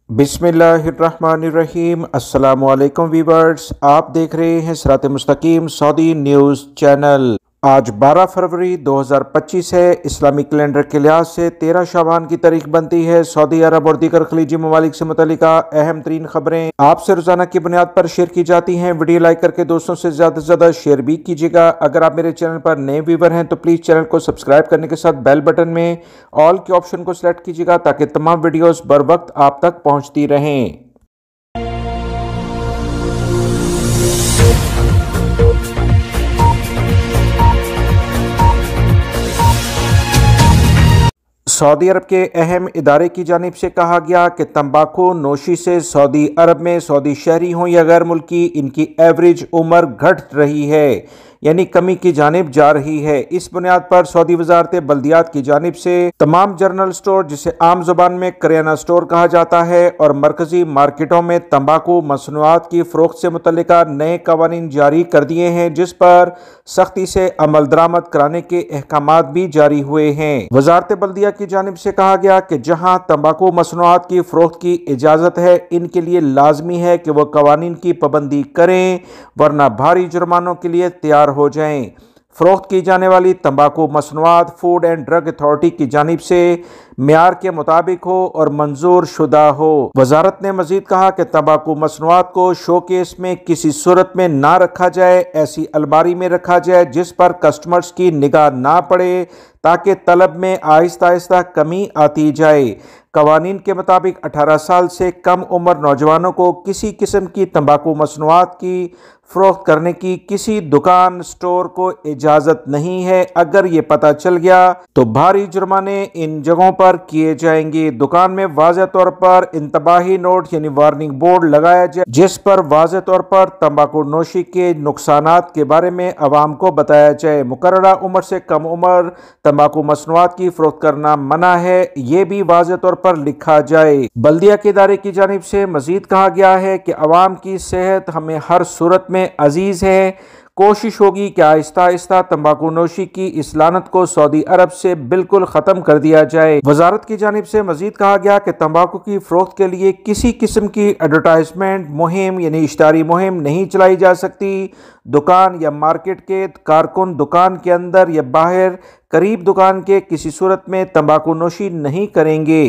बिस्मिल्लाहिर्रहमानिर्रहीम। अस्सलामुअलैकुम वीवर्स, आप देख रहे हैं सिरात मुस्तकीम सऊदी न्यूज़ चैनल। आज 12 फरवरी 2025 है। इस्लामी कैलेंडर के लिहाज से 13 शाबान की तारीख बनती है। सऊदी अरब और दीगर खलीजी ममालिक से मुतल्लिका अहम तरीन खबरें आपसे रोजाना की बुनियाद पर शेयर की जाती हैं। वीडियो लाइक करके दोस्तों से ज़्यादा शेयर भी कीजिएगा। अगर आप मेरे चैनल पर नए व्यूवर हैं तो प्लीज़ चैनल को सब्सक्राइब करने के साथ बेल बटन में ऑल के ऑप्शन को सिलेक्ट कीजिएगा ताकि तमाम वीडियोस बर वक्त आप तक पहुंचती रहें। सऊदी अरब के अहम इदारे की जानिब से कहा गया कि तंबाकू नोशी से सऊदी अरब में सऊदी शहरी हों या गैर मुल्की, इनकी एवरेज उम्र घट रही है, यानी कमी की जानिब जा रही है। इस बुनियाद पर सऊदी वजारत बल्दियात की जानिब से तमाम जनरल स्टोर, जिसे आम जुबान में करियाना स्टोर कहा जाता है, और मरकजी मार्केटों में तंबाकू मसनूआत की फरोख्त से मुतल्लिका नए कवानीन जारी कर दिए हैं, जिस पर सख्ती से अमल दरामद कराने के अहकामात भी जारी हुए हैं। वजारत बल्दिया की जानिब से कहा गया कि जहां तंबाकू मसनूआत की फरोख्त की इजाज़त है, इनके लिए लाजमी है कि वह कवानीन की पाबंदी करें, वरना भारी जुर्मानों के लिए तैयार हो जाएं। फरोख्त की जाने वाली तंबाकू मसनूआत फूड एंड ड्रग अथॉरिटी की जानिब से मेयार के मुताबिक हो और मंजूर शुदा हो। वजारत ने मजीद कहा कि तंबाकू मसनूआत को शोकेस में किसी सूरत में ना रखा जाए, ऐसी अलमारी में रखा जाए जिस पर कस्टमर्स की निगाह ना पड़े, ताकि तलब में आहिस्ता आहिस्ता कमी आती जाए। कवानीन के मुताबिक 18 साल से कम उम्र नौजवानों को किसी किस्म की तंबाकू मसनूआत की फरोख्त करने की किसी दुकान स्टोर को इजाज़त नहीं है। अगर ये पता चल गया तो भारी जुर्माने इन जगहों पर किए जाएंगे। दुकान में वाज़ेह तौर पर इंतबाही नोट यानी वार्निंग बोर्ड लगाया जाए, जिस पर वाज़ेह तौर पर तंबाकू नोशी के नुकसानात के बारे में अवाम को बताया जाए। मुकर्ररा उम्र से कम उम्र तंबाकू मसनूआत की फरोख्त करना मना है, ये भी वाज़ेह तौर पर लिखा जाए। बल्दिया के इदारे की जानिब से मजीद कहा गया है कि अवाम की सेहत हमें हर सूरत में अजीज है। कोशिश होगी कि आहिस्ता आहिस्ता तंबाकू नोशी की इस लानत को सऊदी अरब से बिल्कुल ख़त्म कर दिया जाए। वजारत की जानिब से मजीद कहा गया कि तंबाकू की फरोख्त के लिए किसी किस्म की एडवर्टाइजमेंट मुहिम यानी इश्तारी मुहिम नहीं चलाई जा सकती। दुकान या मार्केट के कारकुन दुकान के अंदर या बाहर करीब दुकान के किसी सूरत में तंबाकू नोशी नहीं करेंगे।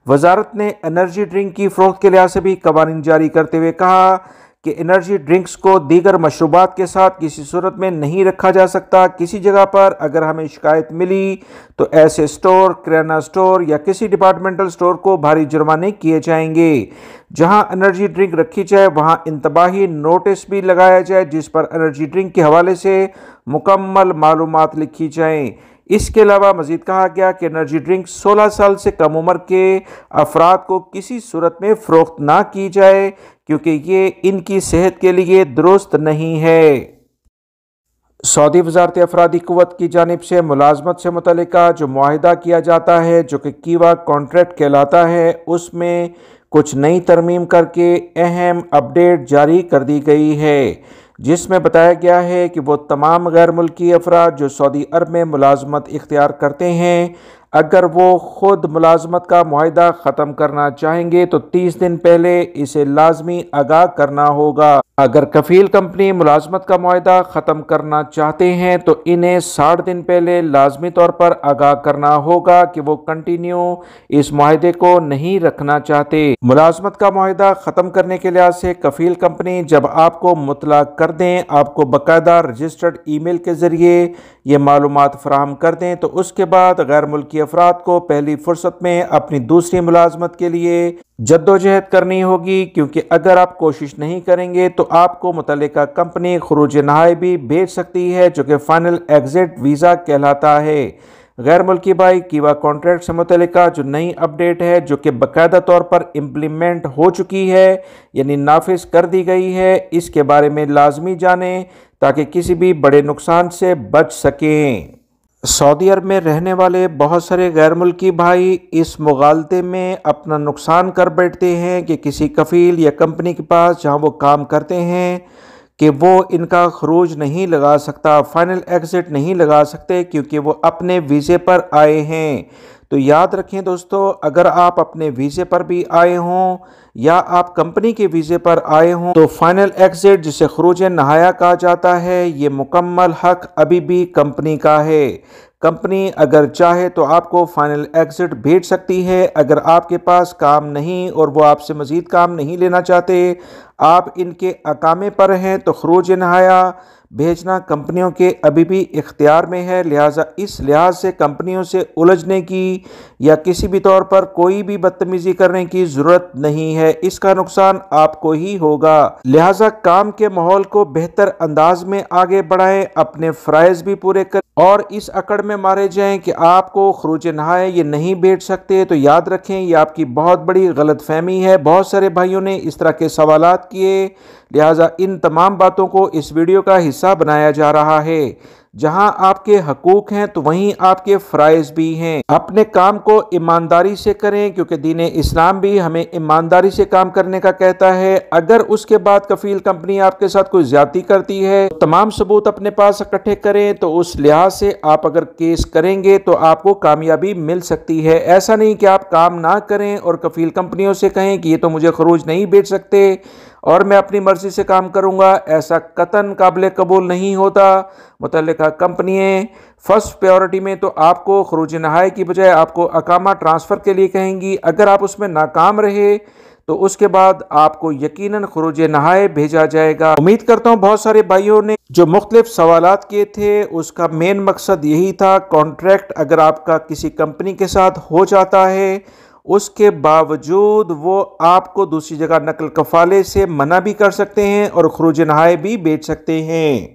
वजारत ने एनर्जी ड्रिंक की फरोख्त के लिहाज से भी कवानीन जारी करते हुए कहा कि एनर्जी ड्रिंक्स को दीगर मशरूबात के साथ किसी सूरत में नहीं रखा जा सकता। किसी जगह पर अगर हमें शिकायत मिली तो ऐसे स्टोर, किराना स्टोर या किसी डिपार्टमेंटल स्टोर को भारी जुर्माने किए जाएंगे। जहां एनर्जी ड्रिंक रखी जाए वहां इंतबाही नोटिस भी लगाया जाए, जिस पर एनर्जी ड्रिंक के हवाले से मुकम्मल मालूमात लिखी जाएं। इसके अलावा मजीद कहा गया कि एनर्जी ड्रिंक 16 साल से कम उम्र के अफराद को किसी सूरत में फ़रोख्त ना की जाए, क्योंकि ये इनकी सेहत के लिए दुरुस्त नहीं है। सऊदी वजारत अफरादी क़ुव्वत की जानिब से मुलाजमत से मुतल्लिका जो मुआहिदा किया जाता है, जो कि कीवा कॉन्ट्रैक्ट कहलाता है, उसमें कुछ नई तरमीम करके अहम अपडेट जारी कर दी गई है, जिसमें बताया गया है कि वो तमाम गैर मुल्की अफराद जो सऊदी अरब में मुलाजमत इख्तियार करते हैं, अगर वो ख़ुद मुलाजमत का मुआहिदा ख़त्म करना चाहेंगे तो 30 दिन पहले इसे लाजमी आगाह करना होगा। अगर कफ़ील कंपनी मुलाजमत का मुआहिदा ख़त्म करना चाहते हैं तो इन्हें 60 दिन पहले लाजमी तौर पर आगाह करना होगा कि वो कंटिन्यू इस मुआहिदे को नहीं रखना चाहते। मुलाजमत का मुआहिदा ख़त्म करने के लिहाज से कफ़ील कंपनी जब आपको मुतला कर दें, आपको बाकायदा रजिस्टर्ड ईमेल के ज़रिए ये मालूमात फराहम कर दें, तो उसके बाद गैर मुल्की अफराद को पहली फुर्सत में अपनी दूसरी मुलाजमत के लिए जद्दोजहद करनी होगी, क्योंकि अगर आप कोशिश नहीं करेंगे तो आपको मुतल्लिका कंपनी खुरूज नहाई भी भेज सकती है, जो कि फाइनल एग्जिट वीज़ा कहलाता है। गैर मुल्की भाई कीवा कॉन्ट्रैक्ट से मुतल्लिका जो नई अपडेट है, जो कि बाकायदा तौर पर इम्प्लीमेंट हो चुकी है यानी नाफिज कर दी गई है, इसके बारे में लाजमी जानें ताकि किसी भी बड़े नुकसान से बच सकें। सऊदी अरब में रहने वाले बहुत सारे गैर मुल्की भाई इस मुगालते में अपना नुकसान कर बैठते हैं कि किसी कफ़ील या कंपनी के पास जहां वो काम करते हैं कि वो इनका खरूज नहीं लगा सकता, फाइनल एग्जिट नहीं लगा सकते, क्योंकि वो अपने वीज़े पर आए हैं। تو یاد رکھیں دوستو، اگر آپ اپنے ویزے پر بھی آئے ہوں یا آپ کمپنی کے ویزے پر آئے ہوں تو فائنل ایگزٹ جسے خروج نہایہ کہا جاتا ہے، یہ مکمل حق ابھی بھی کمپنی کا ہے۔ کمپنی اگر چاہے تو آپ کو فائنل ایگزٹ بھیج سکتی ہے۔ اگر آپ کے پاس کام نہیں اور وہ آپ سے مزید کام نہیں لینا چاہتے، آپ ان کے اقامے پر ہیں، تو خروج نہایہ بھیجنا کمپنیوں کے ابھی بھی اختیار میں ہے، لہٰذا اس لحاظ سے کمپنیوں سے الجھنے کی یا کسی بھی طور پر کوئی بھی بدتمیزی کرنے کی ضرورت نہیں ہے، اس کا نقصان آپ کو ہی ہوگا۔ لہٰذا کام کے ماحول کو بہتر انداز میں آگے بڑھائیں، اپنے فرائض بھی پورے کریں اور اس اکڑ میں مارے جائیں کہ آپ کو خروج نہایہ یہ نہیں بھیج سکتے، تو یاد رکھیں یہ آپ کی بہت بڑی غلط فہمی ہے۔ بہت سارے بھائیوں نے اس طرح کے سوالات کیے، لہٰذا ان تمام باتوں کو اس ویڈیو کا حصہ بنایا جا رہا ہے۔ جہاں آپ کے حقوق ہیں تو وہیں آپ کے فرائض بھی ہیں۔ اپنے کام کو ایمانداری سے کریں، کیونکہ دین اسلام بھی ہمیں ایمانداری سے کام کرنے کا کہتا ہے۔ اگر اس کے بعد کفیل کمپنی آپ کے ساتھ کوئی زیادتی کرتی ہے، تمام ثبوت اپنے پاس اکٹھے کریں، تو اس لحاظ سے آپ اگر کیس کریں گے تو آپ کو کامیابی مل سکتی ہے۔ ایسا نہیں کہ آپ کام نہ کریں اور کفیل کمپنیوں سے کہیں کہ یہ تو مجھے خروج نہیں بھیج سکتے اور میں اپنی مرضی سے کام کروں گا، ایسا قطعاً قابل قبول نہیں ہوتا۔ متعلقہ کمپنییں فرسٹ پریورٹی میں تو آپ کو خروج نہایہ کی بجائے آپ کو اقامہ ٹرانسفر کے لیے کہیں گی۔ اگر آپ اس میں ناکام رہے تو اس کے بعد آپ کو یقیناً خروج نہایہ بھیجا جائے گا۔ امید کرتا ہوں بہت سارے بھائیوں نے جو مختلف سوالات کیے تھے اس کا مین مقصد یہی تھا۔ کانٹریکٹ اگر آپ کا کسی کمپنی کے ساتھ ہو جاتا ہے، اس کے باوجود وہ آپ کو دوسری جگہ نقل کفالے سے منع بھی کر سکتے ہیں اور خروج نہایہ بھی بیچ سکتے ہیں۔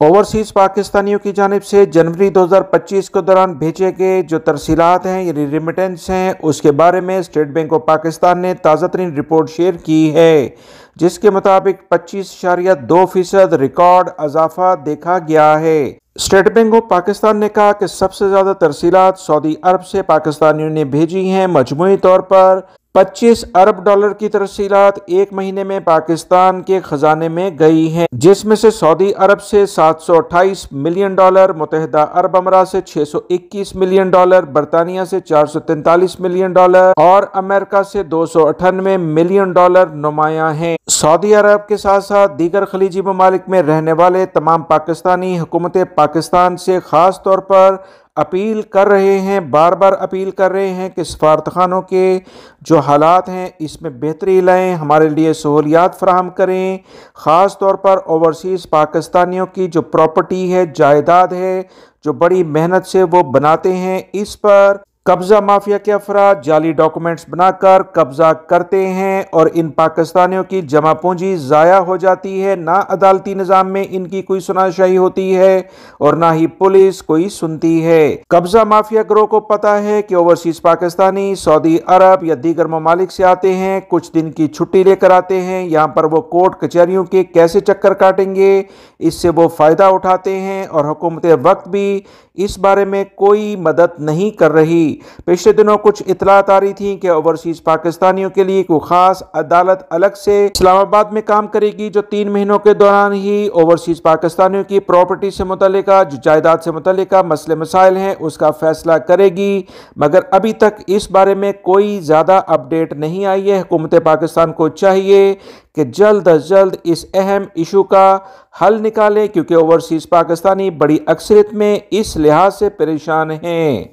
اوورسیز پاکستانیوں کی جانب سے جنوری 2025 کے دوران بھیجے گئے جو ترسیلات ہیں یعنی ریمیٹنس ہیں، اس کے بارے میں اسٹیٹ بینک آف پاکستان نے تازہ ترین رپورٹ شیئر کی ہے، جس کے مطابق 25.2% ریکارڈ اضافہ دیکھا گیا ہے۔ اسٹیٹ بینک آف پاکستان نے کہا کہ سب سے زیادہ ترسیلات سعودی عرب سے پاکستانیوں نے بھیجی ہیں۔ مجموعی طور پر 25 ارب ڈالر کی ترسیلات ایک مہینے میں پاکستان کے خزانے میں گئی ہیں، جس میں سے سعودی عرب سے 728 ملین ڈالر، متحدہ عرب امارات سے 621 ملین ڈالر، برطانیہ سے 443 ملین ڈالر اور امریکہ سے 298 ملین ڈالر نمایاں ہیں۔ سعودی عرب کے ساتھ ساتھ دیگر خلیجی ممالک میں رہنے والے تمام پاکستانی حکومت پاکستان سے خاص طور پر اپیل کر رہے ہیں، بار بار اپیل کر رہے ہیں کہ سفارتخانوں کے جو حالات ہیں اس میں بہتری لائیں، ہمارے لیے سہولیات فراہم کریں، خاص طور پر اوورسیز پاکستانیوں کی جو پراپرٹی ہے، جائیداد ہے، جو بڑی محنت سے وہ بناتے ہیں، اس پر قبضہ مافیا کے افراد جعلی ڈاکومنٹس بنا کر قبضہ کرتے ہیں اور ان پاکستانیوں کی جمع پونجی ضائع ہو جاتی ہے۔ نہ عدالتی نظام میں ان کی کوئی سنائی ہوتی ہے اور نہ ہی پولیس کوئی سنتی ہے۔ قبضہ مافیا گروہ کو پتا ہے کہ اوورسیز پاکستانی سعودی عرب یا دیگر ممالک سے آتے ہیں، کچھ دن کی چھٹی لے کر آتے ہیں، یہاں پر وہ کورٹ کچہریوں کے کیسے چکر کاٹیں گے، اس سے وہ فائدہ اٹھاتے ہیں اور حکومت وقت بھی اس بارے میں کوئی مدد نہیں کر رہی۔ پچھلے دنوں کچھ اطلاعات آ رہی تھیں کہ اوورسیز پاکستانیوں کے لیے کوئی خاص عدالت الگ سے اسلام آباد میں کام کرے گی، جو 3 مہینوں کے دوران ہی اوورسیز پاکستانیوں کی پراپرٹی سے متعلقہ جو جائیداد سے متعلقہ مسئلے مسائل ہیں اس کا فیصلہ کرے گی، مگر ابھی تک اس بارے میں کوئی زیادہ اپڈیٹ نہیں آئی ہے۔ حکومت پاکستان کو چاہیے کہ جلد از جلد اس اہم ایشو کا حل نکالیں، کیونکہ اوورسیز پاکستانی بڑی اکثریت میں اس لحاظ سے پریشان ہیں۔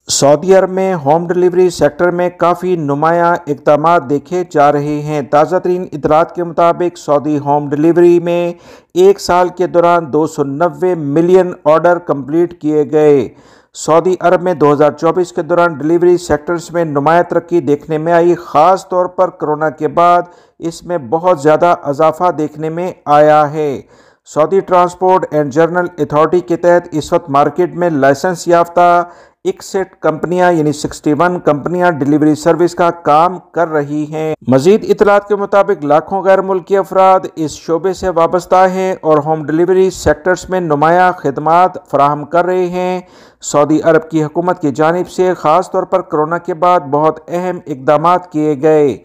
سعودی عرب میں ہوم ڈیلیوری سیکٹر میں کافی نمایاں اقدامات دیکھے جا رہے ہیں۔ تازہ ترین اطلاعات کے مطابق سعودی ہوم ڈیلیوری میں ایک سال کے دوران 290 ملین آرڈر کمپلیٹ کیے گئے۔ سعودی عرب میں 2024 کے دوران ڈیلیوری سیکٹرز میں نمایاں ترقی دیکھنے میں آئی، خاص طور پر کرونا کے بعد اس میں بہت زیادہ اضافہ دیکھنے میں آیا ہے۔ سعودی ٹرانسپورٹ اینڈ جنرل اتھارٹی کے تحت اس وقت مارکیٹ میں لائسنس یافتہ 61 کمپنیاں یعنی 61 کمپنیاں ڈیلیوری سروس کا کام کر رہی ہیں۔ مزید اطلاعات کے مطابق لاکھوں غیر ملکی افراد اس شعبے سے وابستہ ہیں اور ہوم ڈیلیوری سیکٹرز میں نمایاں خدمات فراہم کر رہے ہیں۔ سعودی عرب کی حکومت کی جانب سے خاص طور پر کرونا کے بعد بہت اہم اقدامات کیے گئے۔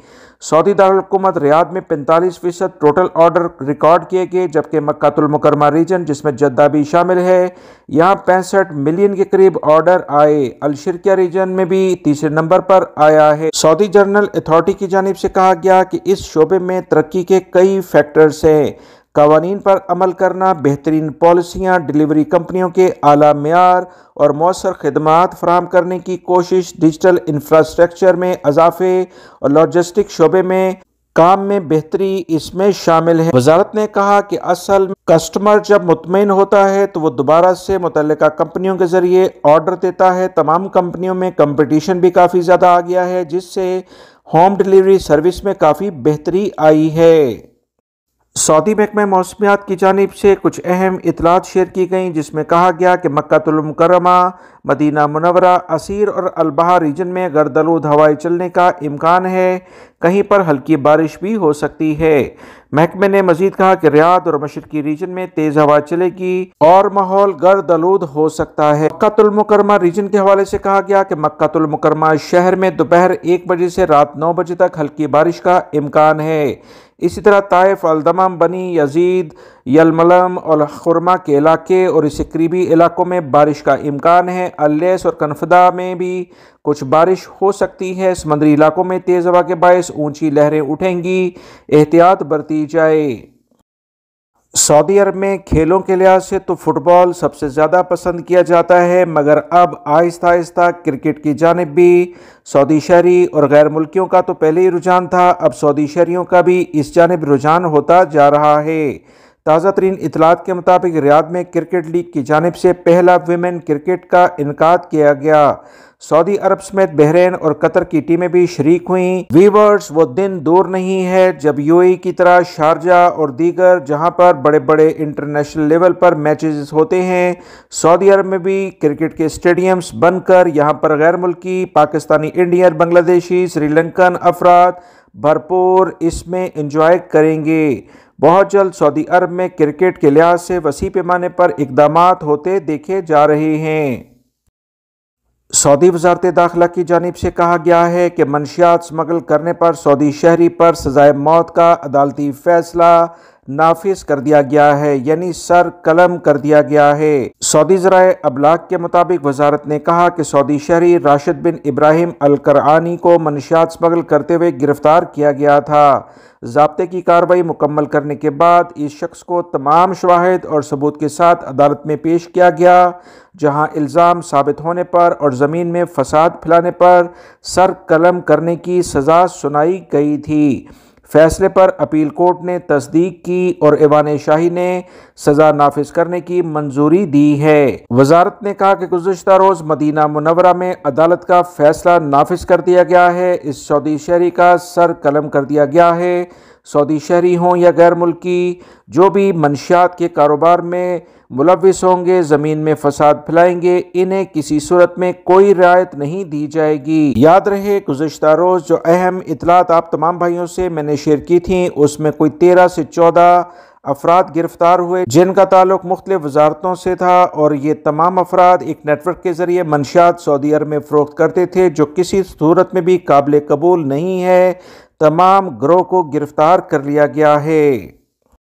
सऊदी दारुल-हुकूमत रियाद में 45% टोटल ऑर्डर रिकॉर्ड किए गए, जबकि मक्कातुल मुकर्रमा रीजन जिसमें जद्दा भी शामिल है यहाँ 65 मिलियन के करीब ऑर्डर आए। अल-शर्किया रीजन में भी तीसरे नंबर पर आया है। सऊदी जर्नल अथॉरिटी की जानिब से कहा गया कि इस शोबे में तरक्की के कई फैक्टर्स हैं। कवानीन पर अमल करना, बेहतरीन पॉलिसियाँ, डिलीवरी कंपनियों के आला मेयार और मौसर खदमात फराहम करने की कोशिश, डिजिटल इंफ्रास्ट्रक्चर में इजाफे और लॉजिस्टिक शोबे में काम में बेहतरी इसमें शामिल है। वजारत ने कहा कि असल में कस्टमर जब मुतमईन होता है तो वो दोबारा से मुतल्लिका कंपनियों के जरिए ऑर्डर देता है। तमाम कंपनियों में कंपटीशन भी काफ़ी ज़्यादा आ गया है, जिससे होम डिलीवरी सर्विस में काफ़ी बेहतरी आई है। सऊदी महकमा मौसमियात की जानिब से कुछ अहम इतलात शेयर की गई, जिसमें कहा गया कि मक्कातुल मुकर्रमा, मदीना मुनव्वरा, असीर और अलबहा रीजन में गर्दलूद हवाएं चलने का इम्कान है। कहीं पर हल्की बारिश भी हो सकती है। महकमे ने मजीद कहा कि रियाद और मशरकी रीजन में तेज हवा चलेगी और माहौल गर्दलूद हो सकता है। मक्कातुल मुकर्रमा रीजन के हवाले से कहा गया कि मक्कातुल मुकर्रमा शहर में दोपहर 1 बजे से रात 9 बजे तक हल्की बारिश का इम्कान है। इसी तरह ताइफ, अल-दमम, बनी यजीद, यलमलम और खुरमा के इलाके और इससे करीबी इलाकों में बारिश का इम्कान है। अल्लेस और कनफदा में भी कुछ बारिश हो सकती है। समंदरी इलाकों में तेज हवा के बायस ऊंची लहरें उठेंगी, एहतियात बरती जाए। सऊदी अरब में खेलों के लिहाज से तो फुटबॉल सबसे ज़्यादा पसंद किया जाता है, मगर अब आहिस्ता आहिस्ता क्रिकेट की जानिब भी सऊदी शहरी और गैर मुल्कियों का तो पहले ही रुझान था, अब सऊदी शहरियों का भी इस जानिब रुझान होता जा रहा है। ताज़ा तरीन इतलात के मुताबिक रियाद में क्रिकेट लीग की जानिब से पहला विमेन क्रिकेट का इनकाद किया गया। सऊदी अरब समेत बहरीन और कतर की टीमें भी शरीक हुईं। वीवर्स, वो दिन दूर नहीं है जब यूएई की तरह शारजा और दीगर जहां पर बड़े बड़े इंटरनेशनल लेवल पर मैचेस होते हैं, सऊदी अरब में भी क्रिकेट के स्टेडियम्स बनकर यहां पर गैर मुल्की, पाकिस्तानी, इंडियन, बांग्लादेशी, श्रीलंकन अफराद भरपूर इसमें एंजॉय करेंगे। बहुत जल्द सऊदी अरब में क्रिकेट के लिहाज से वसी पैमाने पर इकदामात होते देखे जा रहे हैं। सऊदी वजारत दाखिला की जानिब से कहा गया है कि मंशियात स्मगल करने पर सऊदी शहरी पर सजाए मौत का अदालती फैसला नाफिज कर दिया गया है, यानी सर कलम कर दिया गया है। सऊदी ज़राए अबलाग के मुताबिक वजारत ने कहा कि सऊदी शहरी राशिद बिन इब्राहिम अल करआनी को मंशियात स्मगल करते हुए गिरफ्तार किया गया था। ज़ाब्ते की कार्रवाई मुकम्मल करने के बाद इस शख्स को तमाम शवाहिद और सबूत के साथ अदालत में पेश किया गया, जहां इल्ज़ाम साबित होने पर और ज़मीन में फसाद फैलाने पर सर कलम करने की सज़ा सुनाई गई थी। फैसले पर अपील कोर्ट ने तस्दीक की और ऐवान शाही ने सज़ा नाफिज करने की मंजूरी दी है। वजारत ने कहा कि गुज़श्ता रोज़ मदीना मुनव्वरा में अदालत का फैसला नाफिज कर दिया गया है। इस सऊदी शहरी का सर कलम कर दिया गया है। सऊदी शहरी हों या गैर मुल्की, जो भी मंशियात के कारोबार में मुलविस होंगे, ज़मीन में फसाद फैलाएंगे, इन्हें किसी सूरत में कोई रियायत नहीं दी जाएगी। याद रहे, गुज़श्ता रोज़ जो अहम इतलात आप तमाम भाइयों से मैंने शेयर की थी, उसमें कोई 13 से 14 अफराद गिरफ्तार हुए, जिनका ताल्लुक मुख्तलिफ वजारतों से था, और ये तमाम अफराद एक नेटवर्क के ज़रिए मंशियात सऊदी अरब में फ़रोख्त करते थे, जो किसी सूरत में भी काबिल कबूल नहीं है। तमाम गिरोह को गिरफ्तार कर लिया गया है।